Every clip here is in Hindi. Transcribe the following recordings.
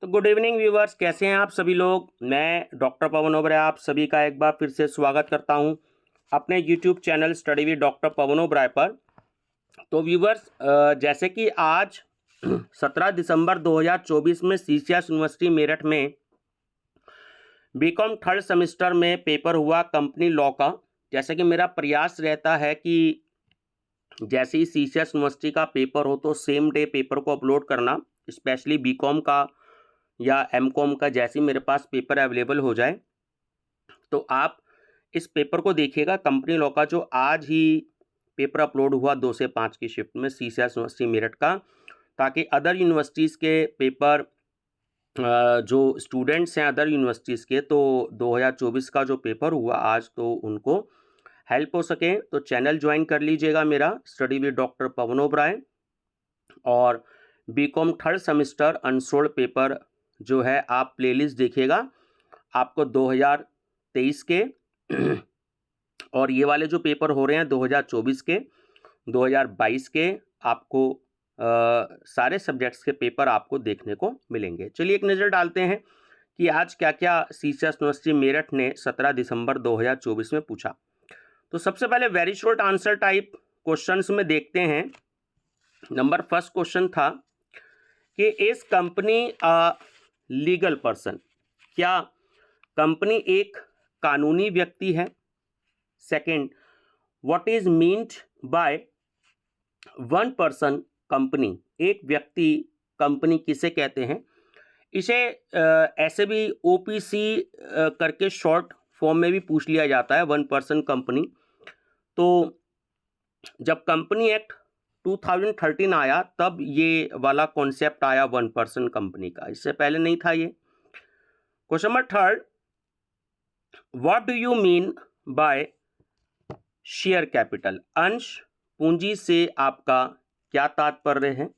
तो गुड इवनिंग व्यूवर्स, कैसे हैं आप सभी लोग। मैं डॉक्टर पवन ओबराय आप सभी का एक बार फिर से स्वागत करता हूं अपने YouTube channel study with doctor Pawan Oberoi पर। तो व्यूवर्स, जैसे कि आज 17 दिसंबर 2024 में सीसीएस यूनिवर्सिटी मेरठ में बीकॉम थर्ड सेमेस्टर में पेपर हुआ कंपनी लॉ का। जैसे कि मेरा प्रयास रहता है कि जैसे ही सीसीएस यूनिवर्सिटी का पेपर हो तो सेम डे पेपर को अपलोड करना, स्पेशली बीकॉम का या एमकॉम का जैसे ही मेरे पास पेपर अवेलेबल हो जाए तो आप इस पेपर को देखिएगा। कंपनी लॉ का जो आज ही पेपर अपलोड हुआ 2 से 5 की शिफ्ट में सीसीएस यूनिवर्सिटी मेरठ का, ताकि अदर यूनिवर्सिटीज़ के पेपर जो स्टूडेंट्स हैं अदर यूनिवर्सिटीज़ के, तो 2024 का जो पेपर हुआ आज, तो उनको हेल्प हो सके। तो चैनल ज्वाइन कर लीजिएगा मेरा study with doctor Pawan Oberoi, और BCom third semester unsolved paper जो है आप प्लेलिस्ट देखिएगा आपको 2023 के और ये वाले जो पेपर हो रहे हैं 2024 के, 2022 के, आपको सारे सब्जेक्ट्स के पेपर आपको देखने को मिलेंगे। चलिए एक नज़र डालते हैं कि आज क्या क्या सीसीएस यूनिवर्सिटी मेरठ ने 17 दिसंबर 2024 में पूछा। तो सबसे पहले very short answer type questions में देखते हैं। नंबर फर्स्ट क्वेश्चन था कि इस कंपनी लीगल पर्सन, क्या कंपनी एक कानूनी व्यक्ति है। Second, what is meant by one person company, एक व्यक्ति कंपनी किसे कहते हैं। इसे ऐसे भी ओपीसी करके शॉर्ट फॉर्म में भी पूछ लिया जाता है, वन पर्सन कंपनी। तो जब कंपनी एक्ट 2013 आया तब ये वाला कॉन्सेप्ट आया वन पर्सन कंपनी का, इससे पहले नहीं था ये। Question number third, what do you mean by share capital, अंश पूंजी से आपका क्या तात्पर्य है।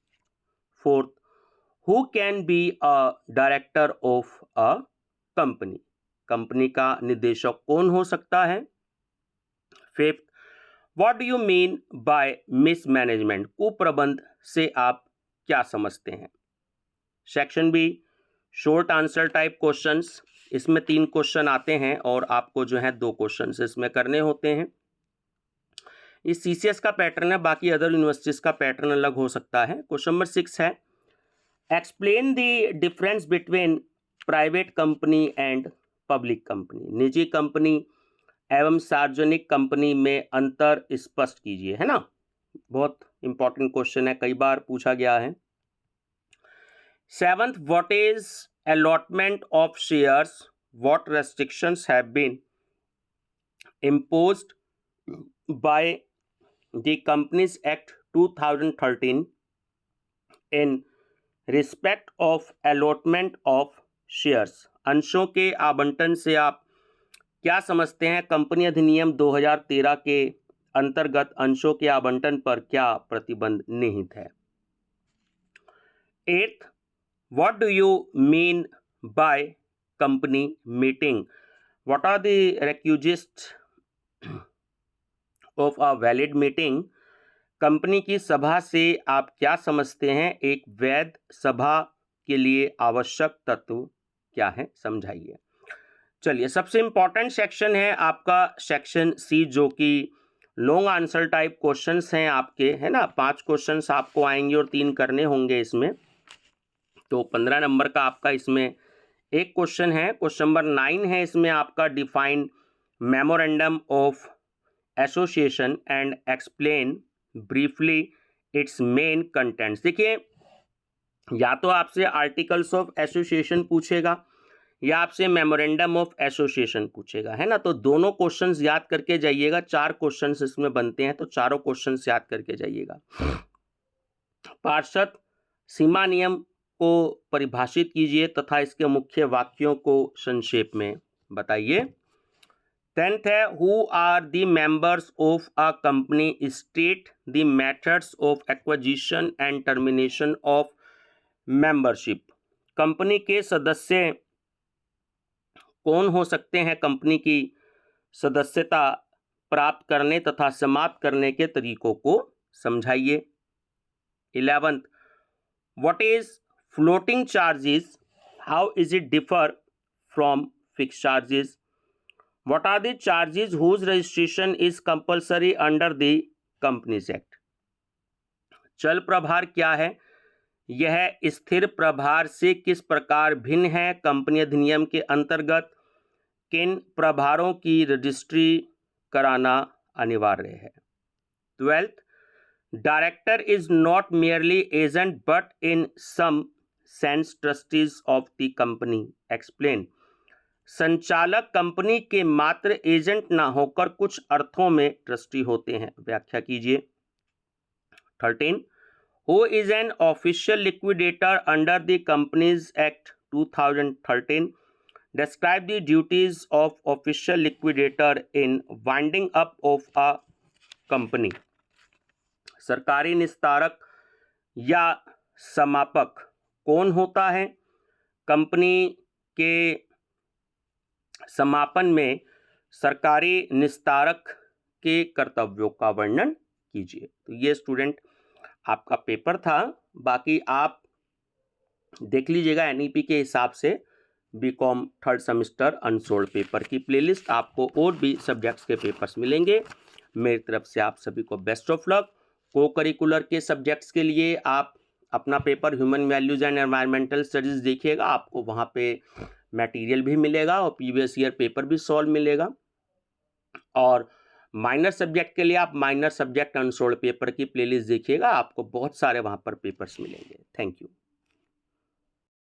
Fourth, who can be a director of a company, company का निदेशक कौन हो सकता है। Fifth, what do you mean by mismanagement, कुप्रबंध से आप क्या समझते हैं। Section B, short answer type questions, इसमें 3 क्वेश्चन आते हैं और आपको जो है 2 क्वेश्चंस इसमें करने होते हैं। इस सीसीएस का पैटर्न है, बाकी अदर यूनिवर्सिटीज का पैटर्न अलग हो सकता है। क्वेश्चन नंबर 6 है, explain the difference between private company and public company, निजी कंपनी एवं सार्वजनिक कंपनी में अंतर स्पष्ट कीजिए, है ना। बहुत इंपॉर्टेंट क्वेश्चन है, कई बार पूछा गया है। Seventh, what is allotment of shares, what restrictions have been imposed by the Companies Act 2013 in respect of allotment of shares, अंशों के आवंटन से आप क्या समझते हैं। कंपनी अधिनियम 2013 के अंतर्गत अंशों के आवंटन पर क्या प्रतिबंध निहित है। Eighth, what do you mean by company meeting, what are the requisites of a valid meeting, company की सभा से आप क्या समझते हैं, एक वैध सभा के लिए आवश्यक तत्व क्या है, समझाइए। चलिए, सबसे इंपॉर्टेंट सेक्शन है आपका सेक्शन सी, जो कि लॉन्ग आंसर टाइप क्वेश्चंस हैं आपके, है ना। 5 क्वेश्चंस आपको आएंगे और 3 करने होंगे इसमें, तो 15 नंबर का आपका इसमें एक क्वेश्चन है। क्वेश्चन नंबर 9 है इसमें आपका, define memorandum of association and explain briefly it's main contents. देखिए, या तो आपसे आर्टिकल्स ऑफ एसोसिएशन पूछेगा या आपसे मेमोरेंडम ऑफ एसोसिएशन पूछेगा, है ना। तो दोनों क्वेश्चंस याद करके जाइएगा, 4 क्वेश्चंस इसमें बनते हैं, तो चारों क्वेश्चंस याद करके जाइएगा। पार्षद सीमा नियम को परिभाषित कीजिए तथा इसके मुख्य वाक्यों को संक्षेप में बताइए। 10th है, who are the members of a company, state the methods of acquisition and termination of membership, company के सदस्य कौन हो सकते हैं, कंपनी की सदस्यता प्राप्त करने तथा समाप्त करने के तरीकों को समझाइए। 11th, what is floating charges How is it differ from fixed charges? What are the charges whose registration is compulsory under the Companies Act? चल प्रभार क्या है? यह स्थिर प्रभार से किस प्रकार भिन्न है? कंपनी अधिनियम के अंतर्गत किन प्रभारों की रजिस्ट्री कराना अनिवार्य है? 12th, director is not merely agent but in some sense trustees of the company. Explain. संचालक कंपनी के मात्र एजेंट ना होकर कुछ अर्थों में ट्रस्टी होते हैं. व्याख्या कीजिए. 13, who is an official liquidator under the companies act 2013. Describe the duties of official liquidator in winding up of a company. सरकारी निस्तारक या समापक कौन होता है? कंपनी के समापन में सरकारी निस्तारक के कर्तव्यों का वर्णन कीजिए. तो ये स्टूडेंट आपका पेपर था. बाकी आप देख लीजिएगा एनईपी के हिसाब से BCom third semester unsolved paper की प्लेलिस्ट. आपको और भी सब्जेक्ट्स के पेपर्स मिलेंगे. मेरी तरफ से आप सभी को बेस्ट ऑफ लक. को करिकुलर के सब्जेक्ट्स के लिए आप अपना paper human values and environmental studies देखिएगा. आपको वहाँ पे मटेरियल भी मिलेगा और प्रीवियस ईयर पेपर भी सॉल्व मिलेगा. और माइनर सब्जेक्ट के लिए आप माइनर सब्जेक्ट अनसोल्ड पेपर की प्लेलिस्ट देखिएगा. आपको बहुत सारे वहाँ पर पेपर्स मिलेंगे. Thank you.